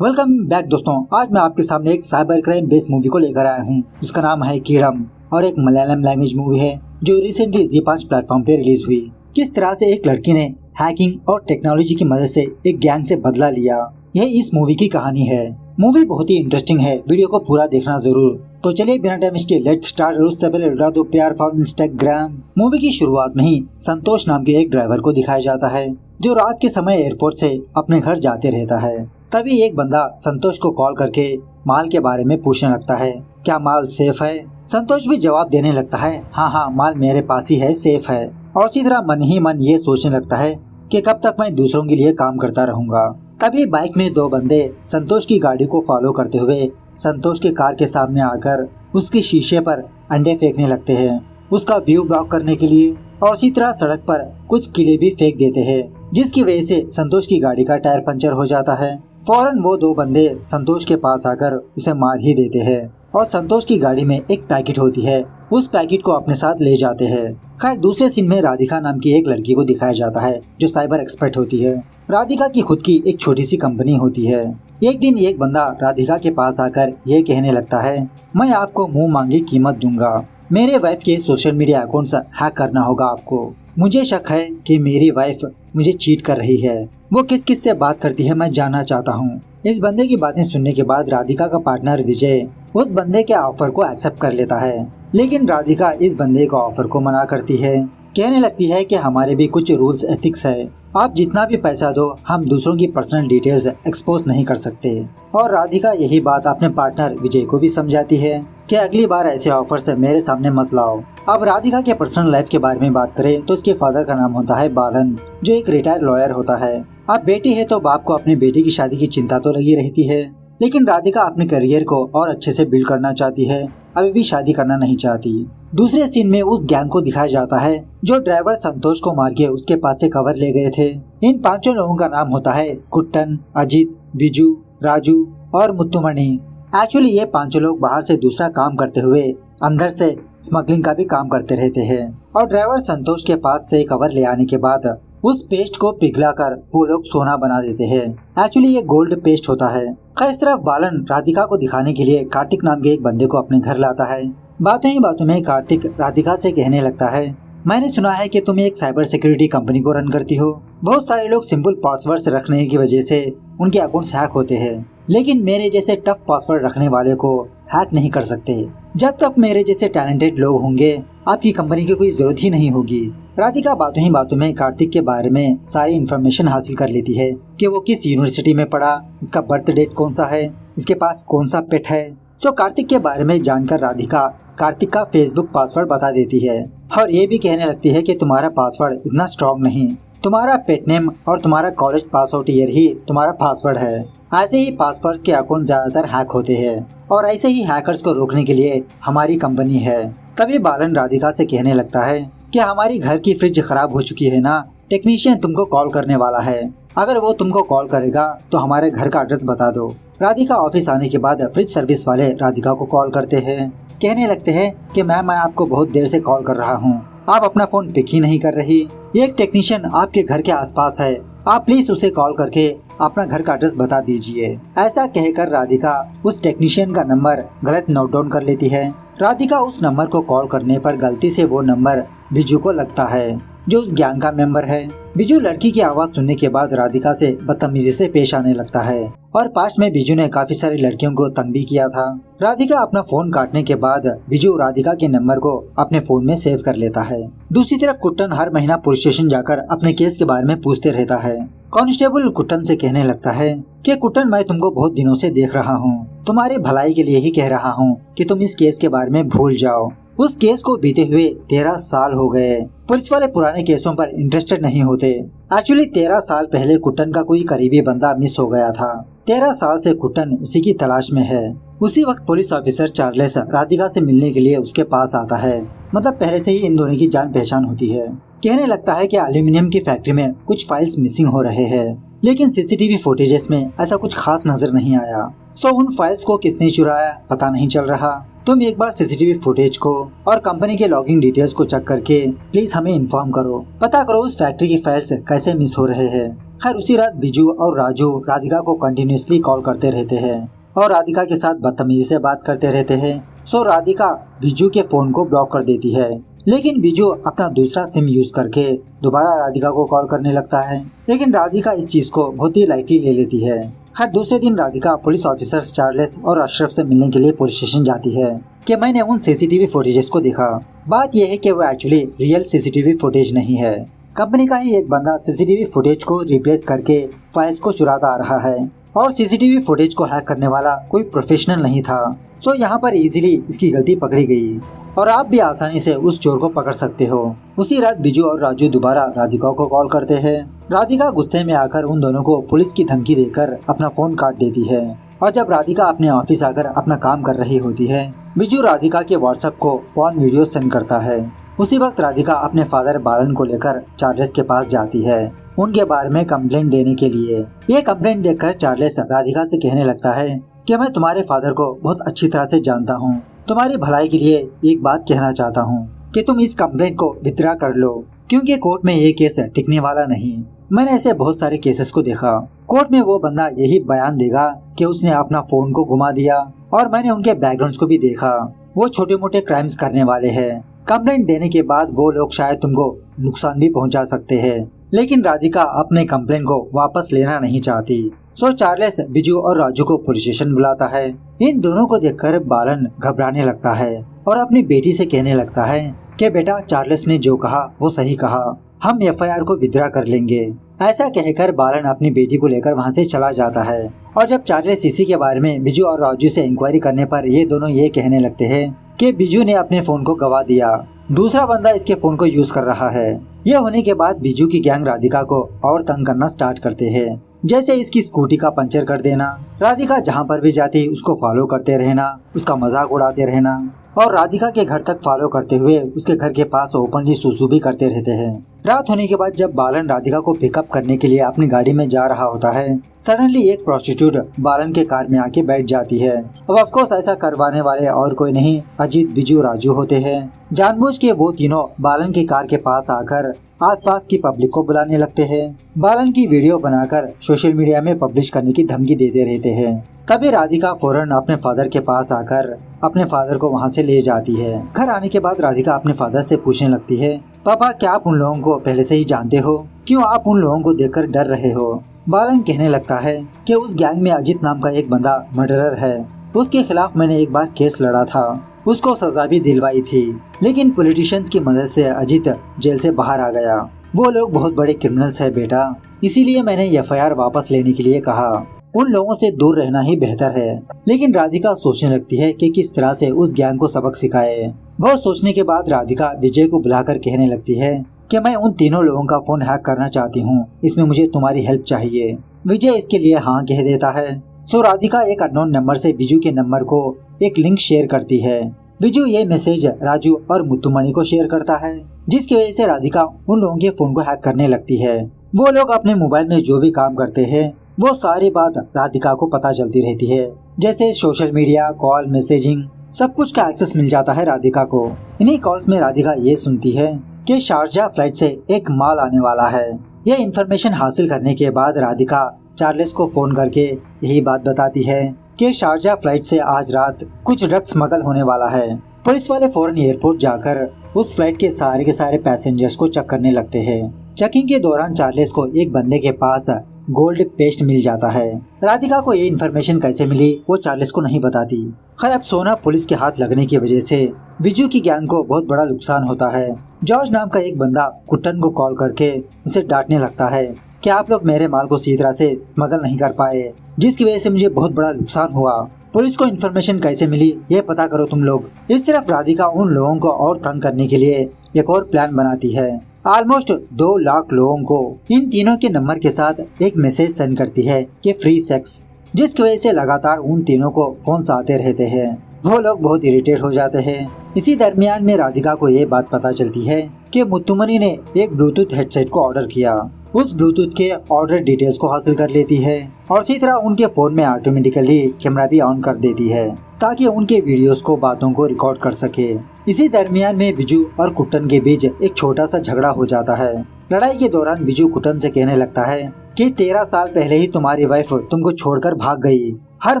Welcome back दोस्तों। आज मैं आपके सामने एक साइबर क्राइम बेस्ड मूवी को लेकर आया हूँ जिसका नाम है कीड़म और एक मलयालम लैंग्वेज मूवी है जो रिसेंटली जी5 प्लेटफॉर्म पे रिलीज हुई। किस तरह से एक लड़की ने हैकिंग और टेक्नोलॉजी की मदद से एक गैंग से बदला लिया, यह इस मूवी की कहानी है। मूवी बहुत ही इंटरेस्टिंग है, वीडियो को पूरा देखना जरूर। तो चलिए बिना टाइम इसके लेट्स स्टार्ट। उससे पहले उड़ा दो प्यार फॉर इंस्टाग्राम। मूवी की शुरुआत में ही संतोष नाम के एक ड्राइवर को दिखाया जाता है जो रात के समय एयरपोर्ट से अपने घर जाते रहता है। तभी एक बंदा संतोष को कॉल करके माल के बारे में पूछने लगता है, क्या माल सेफ है? संतोष भी जवाब देने लगता है, हाँ माल मेरे पास ही है, सेफ है। और इसी तरह मन ही मन ये सोचने लगता है कि कब तक मैं दूसरों के लिए काम करता रहूंगा। तभी बाइक में दो बंदे संतोष की गाड़ी को फॉलो करते हुए संतोष के कार के सामने आकर उसके शीशे पर अंडे फेंकने लगते हैं उसका व्यू ब्लॉक करने के लिए। और इसी तरह सड़क पर कुछ किले भी फेंक देते हैं जिसकी वजह से संतोष की गाड़ी का टायर पंचर हो जाता है। फौरन वो दो बंदे संतोष के पास आकर उसे मार ही देते हैं और संतोष की गाड़ी में एक पैकेट होती है, उस पैकेट को अपने साथ ले जाते हैं। खैर दूसरे सीन में राधिका नाम की एक लड़की को दिखाया जाता है जो साइबर एक्सपर्ट होती है। राधिका की खुद की एक छोटी सी कंपनी होती है। एक दिन एक बंदा राधिका के पास आकर ये कहने लगता है, मैं आपको मुंह मांगी कीमत दूंगा, मेरे वाइफ के सोशल मीडिया अकाउंट हैक करना होगा आपको। मुझे शक है कि मेरी वाइफ मुझे चीट कर रही है, वो किस किस से बात करती है मैं जानना चाहता हूँ। इस बंदे की बातें सुनने के बाद राधिका का पार्टनर विजय उस बंदे के ऑफर को एक्सेप्ट कर लेता है, लेकिन राधिका इस बंदे को ऑफर को मना करती है। कहने लगती है कि हमारे भी कुछ रूल्स एथिक्स है, आप जितना भी पैसा दो हम दूसरों की पर्सनल डिटेल्स एक्सपोज नहीं कर सकते। और राधिका यही बात अपने पार्टनर विजय को भी समझाती है कि अगली बार ऐसे ऑफर से मेरे सामने मत लाओ। अब राधिका के पर्सनल लाइफ के बारे में बात करें तो उसके फादर का नाम होता है बालन जो एक रिटायर्ड लॉयर होता है। अब बेटी है तो बाप को अपनी बेटी की शादी की चिंता तो लगी रहती है, लेकिन राधिका अपने करियर को और अच्छे से बिल्ड करना चाहती है, अभी भी शादी करना नहीं चाहती। दूसरे सीन में उस गैंग को दिखाया जाता है जो ड्राइवर संतोष को मार के उसके पास से कवर ले गए थे। इन पांचों लोगों का नाम होता है कुट्टन, अजीत, बिजू, राजू और मुत्तुमणि। एक्चुअली ये पांचों लोग बाहर से दूसरा काम करते हुए अंदर से स्मगलिंग का भी काम करते रहते हैं। और ड्राइवर संतोष के पास से कवर ले आने के बाद उस पेस्ट को पिघलाकर वो लोग सोना बना देते हैं। एक्चुअली ये गोल्ड पेस्ट होता है। खैर इस तरफ बालन राधिका को दिखाने के लिए कार्तिक नाम के एक बंदे को अपने घर लाता है। बातों ही बातों में कार्तिक राधिका से कहने लगता है, मैंने सुना है कि तुम एक साइबर सिक्योरिटी कंपनी को रन करती हो। बहुत सारे लोग सिंपल पासवर्ड्स रखने की वजह से उनके अकाउंट्स हैक होते हैं, लेकिन मेरे जैसे टफ पासवर्ड रखने वाले को हैक नहीं कर सकते। जब तक मेरे जैसे टैलेंटेड लोग होंगे आपकी कंपनी की कोई जरूरत ही नहीं होगी। राधिका बातों ही बातों में कार्तिक के बारे में सारी इन्फॉर्मेशन हासिल कर लेती है कि वो किस यूनिवर्सिटी में पढ़ा, इसका बर्थ डेट कौन सा है, इसके पास कौन सा पेट है। सो कार्तिक के बारे में जानकर राधिका कार्तिक का फेसबुक पासवर्ड बता देती है और ये भी कहने लगती है कि तुम्हारा पासवर्ड इतना स्ट्रॉन्ग नहीं, तुम्हारा पेट नेम और तुम्हारा कॉलेज पास आउट ईयर ही तुम्हारा पासवर्ड है। ऐसे ही पासवर्ड्स के अकाउंट ज्यादातर हैक होते हैं और ऐसे ही हैकर्स को रोकने के लिए हमारी कंपनी है। तभी बालन राधिका से कहने लगता है कि हमारी घर की फ्रिज खराब हो चुकी है ना, टेक्नीशियन तुमको कॉल करने वाला है, अगर वो तुमको कॉल करेगा तो हमारे घर का एड्रेस बता दो। राधिका ऑफिस आने के बाद फ्रिज सर्विस वाले राधिका को कॉल करते हैं, कहने लगते हैं कि मैम मैं आपको बहुत देर से कॉल कर रहा हूँ, आप अपना फोन पिक ही नहीं कर रही। एक टेक्नीशियन आपके घर के आसपास है, आप प्लीज उसे कॉल करके अपना घर का एड्रेस बता दीजिए। ऐसा कहकर राधिका उस टेक्नीशियन का नंबर गलत नोट डाउन कर लेती है। राधिका उस नंबर को कॉल करने पर गलती से वो नंबर बिजू को लगता है जो उस गैंग का मेंबर है। बिजू लड़की की आवाज सुनने के बाद राधिका से बदतमीजी से पेश आने लगता है और पास्ट में बिजू ने काफी सारी लड़कियों को तंग भी किया था। राधिका अपना फोन काटने के बाद बिजू राधिका के नंबर को अपने फोन में सेव कर लेता है। दूसरी तरफ कुट्टन हर महीना पुलिस स्टेशन जाकर अपने केस के बारे में पूछते रहता है। कांस्टेबल कुट्टन से कहने लगता है कि कुट्टन मैं तुमको बहुत दिनों से देख रहा हूँ, तुम्हारी भलाई के लिए ही कह रहा हूँ कि तुम इस केस के बारे में भूल जाओ। उस केस को बीते हुए 13 साल हो गए, पुलिस वाले पुराने केसों पर इंटरेस्टेड नहीं होते। एक्चुअली 13 साल पहले कुट्टन का कोई करीबी बंदा मिस हो गया था। 13 साल से कुट्टन उसी की तलाश में है। उसी वक्त पुलिस ऑफिसर चार्लेस राधिका से मिलने के लिए उसके पास आता है, मतलब पहले से ही इन दोनों की जान पहचान होती है। कहने लगता है कि एल्यूमिनियम की फैक्ट्री में कुछ फाइल्स मिसिंग हो रहे हैं, लेकिन सीसीटीवी फुटेजेस में ऐसा कुछ खास नजर नहीं आया। सो उन फाइल्स को किसने चुराया पता नहीं चल रहा। तुम एक बार सीसीटीवी फुटेज को और कंपनी के लॉगिंग डिटेल्स को चेक करके प्लीज हमें इन्फॉर्म करो। पता करो उस फैक्ट्री की फाइल्स कैसे मिस हो रहे हैं। खैर उसी रात बिजू और राजू राधिका को कंटिन्यूअसली कॉल करते रहते हैं और राधिका के साथ बदतमीजी से बात करते रहते हैं। सो राधिका बिजू के फोन को ब्लॉक कर देती है, लेकिन बिजू अपना दूसरा सिम यूज करके दोबारा राधिका को कॉल करने लगता है। लेकिन राधिका इस चीज को बहुत ही लाइटली ले लेती है। खैर दूसरे दिन राधिका पुलिस ऑफिसर्स चार्ल्स और अशरफ से मिलने के लिए पुलिस स्टेशन जाती है कि मैंने उन सीसीटीवी फुटेजेस को देखा। बात यह है कि वो एक्चुअली रियल सीसीटीवी फुटेज नहीं है, कंपनी का ही एक बंदा सीसीटीवी फुटेज को रिप्लेस करके फाइल्स को चुराता आ रहा है और सीसीटीवी फुटेज को हैक करने वाला कोई प्रोफेशनल नहीं था। तो यहाँ पर इजीली इसकी गलती पकड़ी गई और आप भी आसानी से उस चोर को पकड़ सकते हो। उसी रात बिजू और राजू दोबारा राधिका को कॉल करते हैं। राधिका गुस्से में आकर उन दोनों को पुलिस की धमकी देकर अपना फोन काट देती है और जब राधिका अपने ऑफिस आकर अपना काम कर रही होती है, बिजू राधिका के व्हाट्सएप को पॉर्न वीडियो सेंड करता है। उसी वक्त राधिका अपने फादर बालन को लेकर चार्ल्स के पास जाती है उनके बारे में कंप्लेंट देने के लिए। ये कंप्लेंट देखकर चार्ल्स राधिका से कहने लगता है कि मैं तुम्हारे फादर को बहुत अच्छी तरह से जानता हूँ, तुम्हारी भलाई के लिए एक बात कहना चाहता हूँ कि तुम इस कंप्लेंट को विथड्रॉ कर लो, क्योंकि कोर्ट में ये केस टिकने वाला नहीं। मैंने ऐसे बहुत सारे केसेस को देखा, कोर्ट में वो बंदा यही बयान देगा कि उसने अपना फोन को गुमा दिया और मैंने उनके बैकग्राउंड को भी देखा, वो छोटे मोटे क्राइम्स करने वाले हैं। कंप्लेंट देने के बाद वो लोग शायद तुमको नुकसान भी पहुंचा सकते हैं। लेकिन राधिका अपने कंप्लेंट को वापस लेना नहीं चाहती। सो चार्ल्स बिजू और राजू को पुलिस स्टेशन बुलाता है। इन दोनों को देखकर बालन घबराने लगता है और अपनी बेटी से कहने लगता है कि बेटा चार्ल्स ने जो कहा वो सही कहा, हम एफआईआर को विथड्रॉ कर लेंगे। ऐसा कहकर बालन अपनी बेटी को लेकर वहाँ से चला जाता है और जब चार्ल्स इसी के बारे में बिजू और राजू से इंक्वायरी करने पर ये दोनों ये कहने लगते हैं कि बिजू ने अपने फोन को गवा दिया, दूसरा बंदा इसके फोन को यूज कर रहा है। यह होने के बाद बिजू की गैंग राधिका को और तंग करना स्टार्ट करते हैं, जैसे इसकी स्कूटी का पंचर कर देना, राधिका जहाँ पर भी जाती उसको फॉलो करते रहना, उसका मजाक उड़ाते रहना और राधिका के घर तक फॉलो करते हुए उसके घर के पास ओपनली सुसु भी करते रहते हैं। रात होने के बाद जब बालन राधिका को पिकअप करने के लिए अपनी गाड़ी में जा रहा होता है, सडनली एक प्रोस्टिट्यूट बालन के कार में आके बैठ जाती है। अब ऑफ कोर्स ऐसा करवाने वाले और कोई नहीं, अजीत, बिजू, राजू होते हैं। जानबूझ के वो तीनों बालन के कार के पास आकर आसपास की पब्लिक को बुलाने लगते हैं, बालन की वीडियो बनाकर सोशल मीडिया में पब्लिश करने की धमकी देते रहते हैं। तभी राधिका फौरन अपने फादर के पास आकर अपने फादर को वहाँ से ले जाती है। घर आने के बाद राधिका अपने फादर से पूछने लगती है, पापा क्या आप उन लोगों को पहले से ही जानते हो, क्यों आप उन लोगों को देखकर डर रहे हो। बालन कहने लगता है कि उस गैंग में अजीत नाम का एक बंदा मर्डरर है, उसके खिलाफ मैंने एक बार केस लड़ा था, उसको सजा भी दिलवाई थी, लेकिन पॉलिटिशियंस की मदद से अजीत जेल से बाहर आ गया। वो लोग बहुत बड़े क्रिमिनल्स है बेटा, इसीलिए मैंने एफआईआर वापस लेने के लिए कहा, उन लोगों से दूर रहना ही बेहतर है। लेकिन राधिका सोचने लगती है कि किस तरह से उस गैंग को सबक सिखाए। बहुत सोचने के बाद राधिका विजय को बुलाकर कहने लगती है कि मैं उन तीनों लोगों का फोन हैक करना चाहती हूँ, इसमें मुझे तुम्हारी हेल्प चाहिए। विजय इसके लिए हाँ कह देता है। सो राधिका एक अननोन नंबर से बिजू के नंबर को एक लिंक शेयर करती है। बिजू ये मैसेज राजू और मुत्तुमणि को शेयर करता है, जिसकी वजह से राधिका उन लोगों के फोन को हैक करने लगती है। वो लोग अपने मोबाइल में जो भी काम करते हैं वो सारी बात राधिका को पता चलती रहती है, जैसे सोशल मीडिया, कॉल, मैसेजिंग, सब कुछ का एक्सेस मिल जाता है राधिका को। इन्हीं कॉल्स में राधिका ये सुनती है कि शारजा फ्लाइट से एक माल आने वाला है। यह इन्फॉर्मेशन हासिल करने के बाद राधिका चार्ल्स को फोन करके यही बात बताती है कि शारजा फ्लाइट से आज रात कुछ ड्रग्स स्मगल होने वाला है। पुलिस वाले फौरन एयरपोर्ट जाकर उस फ्लाइट के सारे पैसेंजर्स को चेक करने लगते हैं। चेकिंग के दौरान चार्ल्स को एक बंदे के पास गोल्ड पेस्ट मिल जाता है। राधिका को ये इन्फॉर्मेशन कैसे मिली वो चार्ल्स को नहीं बताती। खैर अब सोना पुलिस के हाथ लगने की वजह से बिजू की गैंग को बहुत बड़ा नुकसान होता है। जॉर्ज नाम का एक बंदा कुट्टन को कॉल करके उसे डांटने लगता है कि आप लोग मेरे माल को सही तरह से स्मगल नहीं कर पाए, जिसकी वजह से मुझे बहुत बड़ा नुकसान हुआ। पुलिस को इन्फॉर्मेशन कैसे मिली ये पता करो तुम लोग। इस तरफ राधिका उन लोगों को और तंग करने के लिए एक और प्लान बनाती है। ऑलमोस्ट 2 लाख लोगों को इन तीनों के नंबर के साथ एक मैसेज सेंड करती है कि फ्री सेक्स, जिसकी वजह से लगातार उन तीनों को फोन्स आते रहते हैं। वो लोग बहुत इरिटेट हो जाते हैं। इसी दरमियान में राधिका को ये बात पता चलती है कि मुत्तुमणि ने एक ब्लूटूथ हेडसेट को ऑर्डर किया। उस ब्लूटूथ के ऑर्डर डिटेल्स को हासिल कर लेती है और इसी तरह उनके फोन में ऑटोमेटिकली कैमरा भी ऑन कर देती है। ताकि उनके वीडियोस को बातों को रिकॉर्ड कर सके। इसी दरमियान में बिजू और कुट्टन के बीच एक छोटा सा झगड़ा हो जाता है। लड़ाई के दौरान बिजू कुट्टन से कहने लगता है कि 13 साल पहले ही तुम्हारी वाइफ तुमको छोड़कर भाग गई। हर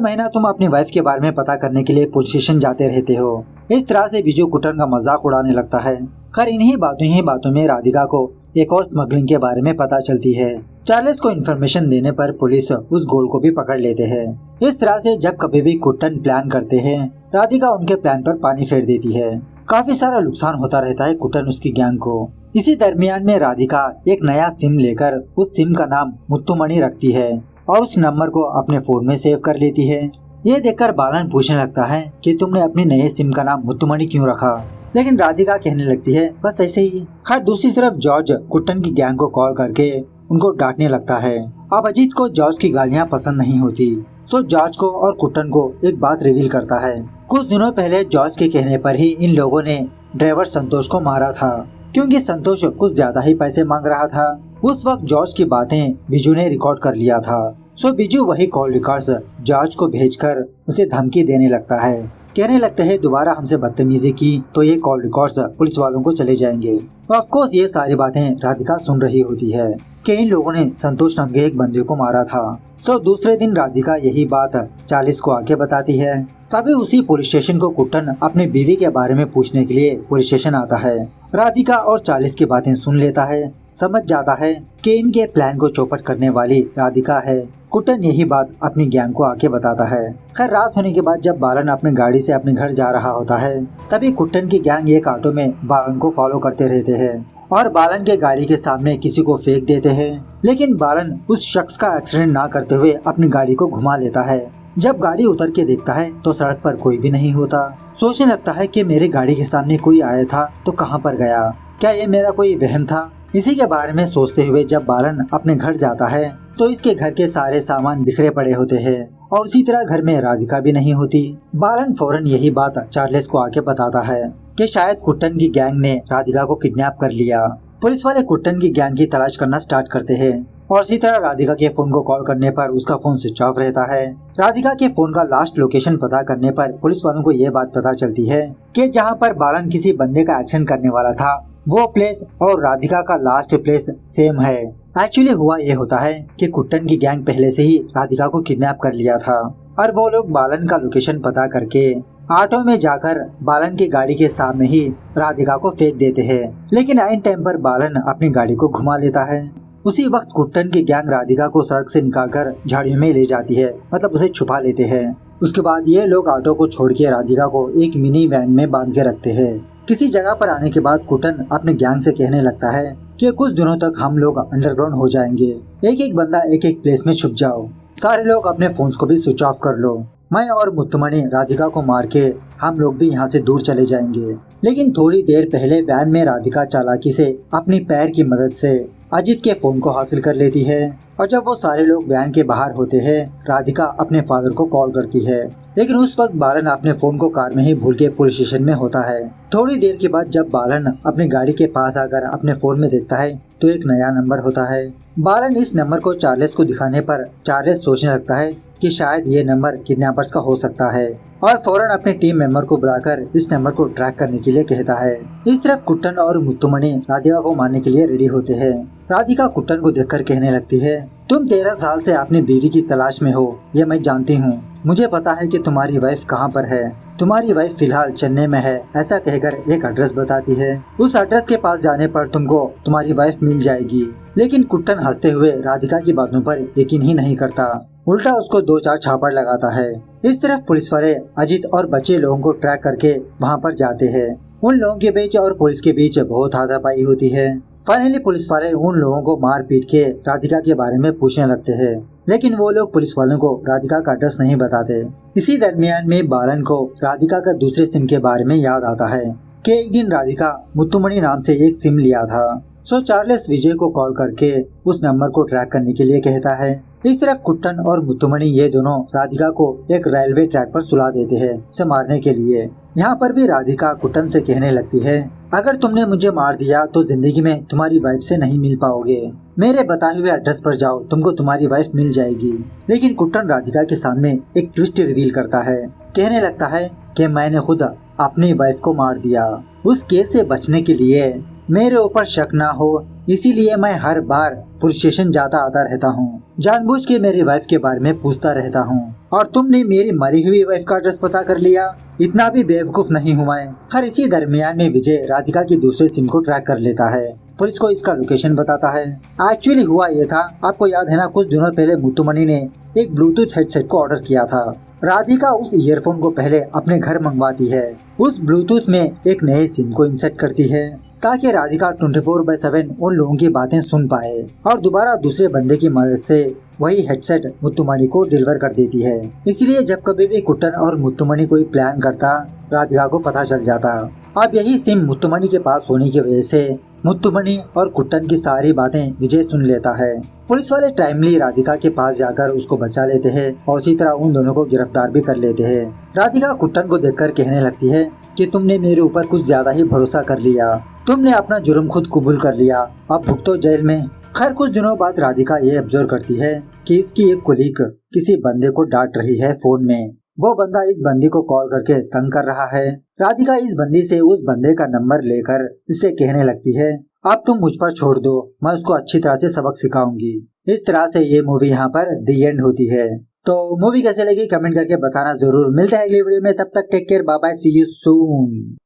महीना तुम अपनी वाइफ के बारे में पता करने के लिए पुलिस स्टेशन जाते रहते हो। इस तरह से बिजू कुट्टन का मजाक उड़ाने लगता है। खैर इन्हीं बातों में राधिका को एक और स्मगलिंग के बारे में पता चलती है। चार्ल्स को इन्फॉर्मेशन देने पर पुलिस उस गोल को भी पकड़ लेते हैं। इस तरह से जब कभी भी कुट्टन प्लान करते हैं, राधिका उनके प्लान पर पानी फेर देती है। काफी सारा नुकसान होता रहता है कुट्टन उसकी गैंग को। इसी दरमियान में राधिका एक नया सिम लेकर उस सिम का नाम मुत्तुमणि रखती है और उस नंबर को अपने फोन में सेव कर लेती है। ये देखकर बालन पूछने लगता है कि तुमने अपने नए सिम का नाम मुत्तुमणि क्यों रखा, लेकिन राधिका कहने लगती है बस ऐसे ही। खैर दूसरी तरफ जॉर्ज कुट्टन की गैंग को कॉल करके उनको डांटने लगता है। अब अजीत को जॉर्ज की गालियाँ पसंद नहीं होती, सो जॉर्ज को और कुट्टन को एक बात रिवील करता है। कुछ दिनों पहले जॉर्ज के कहने पर ही इन लोगों ने ड्राइवर संतोष को मारा था, क्योंकि संतोष कुछ ज्यादा ही पैसे मांग रहा था। उस वक्त जॉर्ज की बातें बिजू ने रिकॉर्ड कर लिया था। सो बिजू वही कॉल रिकॉर्ड्स जॉर्ज को भेजकर उसे धमकी देने लगता है। कहने लगते हैं दोबारा हमसे बदतमीजी की तो ये कॉल रिकॉर्ड्स पुलिस वालों को चले जाएंगे। ऑफ कोर्स ये सारी बातें राधिका सुन रही होती है कि इन लोगों ने संतोष नाम के एक बंदे को मारा था। सो दूसरे दिन राधिका यही बात चार्ल्स को आके बताती है। तभी उसी पुलिस स्टेशन को कुट्टन अपने बीवी के बारे में पूछने के लिए पुलिस स्टेशन आता है। राधिका और चार्ल्स की बातें सुन लेता है, समझ जाता है कि इनके प्लान को चौपट करने वाली राधिका है। कुट्टन यही बात अपनी गैंग को आके बताता है। खैर रात होने के बाद जब बालन अपने गाड़ी से अपने घर जा रहा होता है, तभी कुट्टन की गैंग एक ऑटो में बालन को फॉलो करते रहते हैं और बालन के गाड़ी के सामने किसी को फेंक देते हैं। लेकिन बालन उस शख्स का एक्सीडेंट ना करते हुए अपनी गाड़ी को घुमा लेता है। जब गाड़ी उतर के देखता है तो सड़क पर कोई भी नहीं होता। सोचने लगता है कि मेरे गाड़ी के सामने कोई आया था तो कहाँ पर गया, क्या ये मेरा कोई वहम था। इसी के बारे में सोचते हुए जब बालन अपने घर जाता है तो इसके घर के सारे सामान बिखरे पड़े होते हैं और उसी तरह घर में राधिका भी नहीं होती। बालन फौरन यही बात चार्ल्स को आके बताता है कि शायद कुट्टन की गैंग ने राधिका को किडनैप कर लिया। पुलिस वाले कुट्टन की गैंग की तलाश करना स्टार्ट करते हैं और इसी तरह राधिका के फोन को कॉल करने पर उसका फोन स्विच ऑफ रहता है। राधिका के फोन का लास्ट लोकेशन पता करने पर पुलिस वालों को ये बात पता चलती है कि जहाँ पर बालन किसी बंदे का एक्शन करने वाला था वो प्लेस और राधिका का लास्ट प्लेस सेम है। एक्चुअली हुआ ये होता है कि कुट्टन की गैंग पहले से ही राधिका को किडनैप कर लिया था और वो लोग बालन का लोकेशन पता करके ऑटो में जाकर बालन की गाड़ी के सामने ही राधिका को फेंक देते हैं। लेकिन एंड टाइम पर बालन अपनी गाड़ी को घुमा लेता है। उसी वक्त कुट्टन की गैंग राधिका को सड़क से निकालकर झाड़ियों में ले जाती है, मतलब उसे छुपा लेते हैं। उसके बाद ये लोग ऑटो को छोड़ के राधिका को एक मिनी वैन में बांध के रखते हैं। किसी जगह पर आने के बाद कुट्टन अपने गैंग से कहने लगता है कि कुछ दिनों तक हम लोग अंडरग्राउंड हो जाएंगे। एक एक बंदा एक एक प्लेस में छुप जाओ, सारे लोग अपने फोन्स को भी स्विच ऑफ कर लो। मैं और मुत्तुमणि राधिका को मार के हम लोग भी यहाँ से दूर चले जाएंगे। लेकिन थोड़ी देर पहले वैन में राधिका चालाकी से अपनी पैर की मदद से अजीत के फोन को हासिल कर लेती है और जब वो सारे लोग वैन के बाहर होते हैं राधिका अपने फादर को कॉल करती है। लेकिन उस वक्त बालन अपने फोन को कार में ही भूल के पुलिस स्टेशन में होता है। थोड़ी देर के बाद जब बालन अपनी गाड़ी के पास आकर अपने फोन में देखता है तो एक नया नंबर होता है। बालन इस नंबर को चार्ल्स को दिखाने पर चार्ल्स सोचने लगता है कि शायद ये नंबर किडनैपर्स का हो सकता है और फौरन अपने टीम मेंबर को बुलाकर इस नंबर को ट्रैक करने के लिए कहता है। इस तरफ कुट्टन और मुत्तुमणि राधिका को मारने के लिए रेडी होते हैं। राधिका कुट्टन को देखकर कहने लगती है तुम 13 साल से अपनी बीवी की तलाश में हो, ये मैं जानती हूँ। मुझे पता है कि तुम्हारी वाइफ कहाँ पर है। तुम्हारी वाइफ फिलहाल चेन्नई में है, ऐसा कहकर एक एड्रेस बताती है। उस एड्रेस के पास जाने पर तुमको तुम्हारी वाइफ मिल जाएगी। लेकिन कुट्टन हंसते हुए राधिका की बातों पर यकीन ही नहीं करता, उल्टा उसको 2-4 छापड़ लगाता है। इस तरफ पुलिस वाले अजीत और बच्चे लोगों को ट्रैक करके वहाँ पर जाते हैं। उन लोगों के बीच और पुलिस के बीच बहुत हाथापाई होती है। फाइनली पुलिस वाले उन लोगों को मार पीट के राधिका के बारे में पूछने लगते हैं, लेकिन वो लोग पुलिस वालों को राधिका का एड्रेस नहीं बताते। इसी दरमियान में बालन को राधिका का दूसरे सिम के बारे में याद आता है कि एक दिन राधिका मुत्तुमणि नाम से एक सिम लिया था। सो चार्ल्स विजय को कॉल करके उस नंबर को ट्रैक करने के लिए कहता है। इस तरफ कुट्टन और मुत्तुमणि ये दोनों राधिका को एक रेलवे ट्रैक पर सुला देते हैं उसे मारने के लिए। यहाँ पर भी राधिका कुट्टन से कहने लगती है अगर तुमने मुझे मार दिया तो जिंदगी में तुम्हारी वाइफ से नहीं मिल पाओगे। मेरे बताए हुए एड्रेस पर जाओ, तुमको तुम्हारी वाइफ मिल जाएगी। लेकिन कुट्टन राधिका के सामने एक ट्विस्ट रिवील करता है कहने लगता है कि मैंने खुद अपनी वाइफ को मार दिया। उस केस से बचने के लिए मेरे ऊपर शक ना हो, इसीलिए मैं हर बार पुलिस स्टेशन जाता आता रहता हूँ। जानबूझ के मेरी वाइफ के बारे में पूछता रहता हूँ और तुमने मेरी मरी हुई वाइफ का एड्रेस पता कर लिया। इतना भी बेवकूफ नहीं हूँ मैं। खैर इसी दरमियान में विजय राधिका की दूसरे सिम को ट्रैक कर लेता है, पुलिस को इसका लोकेशन बताता है। एक्चुअली हुआ ये था, आपको याद है ना, कुछ दिनों पहले मुत्तुमणि ने एक ब्लूटूथ हेडसेट को ऑर्डर किया था। राधिका उस ईयरफोन को पहले अपने घर मंगवाती है, उस ब्लूटूथ में एक नए सिम को इंसर्ट करती है ताकि राधिका 24/7 उन लोगों की बातें सुन पाए और दोबारा दूसरे बंदे की मदद से वही हेडसेट मुत्तुमणि को डिलीवर कर देती है। इसलिए जब कभी भी कुट्टन और मुत्तुमणि कोई प्लान करता, राधिका को पता चल जाता। अब यही सिम मुत्तुमणि के पास होने की वजह से मुत्तुमणि और कुट्टन की सारी बातें विजय सुन लेता है। पुलिस वाले टाइमली राधिका के पास जाकर उसको बचा लेते हैं और उसी तरह उन दोनों को गिरफ्तार भी कर लेते हैं। राधिका कुट्टन को देखकर कहने लगती है कि तुमने मेरे ऊपर कुछ ज्यादा ही भरोसा कर लिया, तुमने अपना जुर्म खुद कबूल कर लिया, अब भुगतो जेल में। खैर कुछ दिनों बाद राधिका ये ऑब्जर्व करती है कि इसकी एक कोलीग किसी बंदे को डांट रही है फोन में। वो बंदा इस बंदी को कॉल करके तंग कर रहा है। राधिका इस बंदी से उस बंदे का नंबर लेकर इससे कहने लगती है, अब तुम मुझ पर छोड़ दो, मैं उसको अच्छी तरह से सबक सिखाऊंगी। इस तरह से ये मूवी यहाँ पर दी एंड होती है। तो मूवी कैसे लगी कमेंट करके बताना जरूर। मिलते हैं अगली वीडियो में, तब तक take care, bye bye, see you soon.